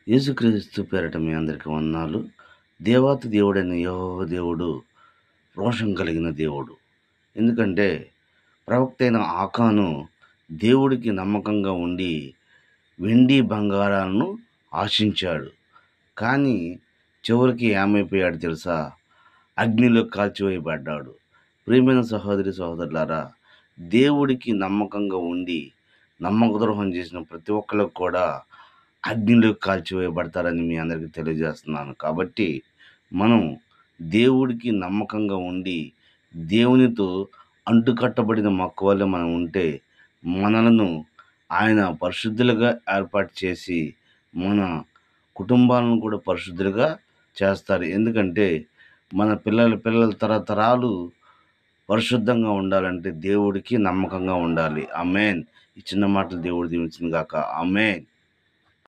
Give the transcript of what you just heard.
యేసుక్రీస్తు పేరట మీ అందరికీ వందనాలు. దేవాతి దేవుడైన యెహోవా దేవుడు రోషం కలిగిన దేవుడు. ఎందుకంటే ప్రవక్త అయిన ఆకాను దేవుడికి నమ్మకంగా ఉండి వెండి బంగారాలను ఆశించాడు. కానీ చివరికి ఏమైపోయాడు తెలుసా? అగ్నిలో కాల్చివేయబడ్డాడు. ప్రియమైన సహోదరి సహోదరులారా, దేవుడికి నమ్మకంగా ఉండి నమ్మకద్రోహం చేసిన ప్రతి ఒక్కరికి కూడా అగ్నిలో కాల్చివేయబడతారని మీ అందరికీ తెలియజేస్తున్నాను. కాబట్టి మనం దేవుడికి నమ్మకంగా ఉండి దేవునితో అంటుకట్టబడిన మొక్క వల్ల మనం ఉంటే మనలను ఆయన పరిశుద్ధులుగా ఏర్పాటు చేసి మన కుటుంబాలను కూడా పరిశుద్ధులుగా చేస్తారు. ఎందుకంటే మన పిల్లల తరతరాలు పరిశుద్ధంగా ఉండాలంటే దేవుడికి నమ్మకంగా ఉండాలి. ఆమేన్. ఈ చిన్న మాటలు దేవుడు దీవించును గాక. ఆమేన్.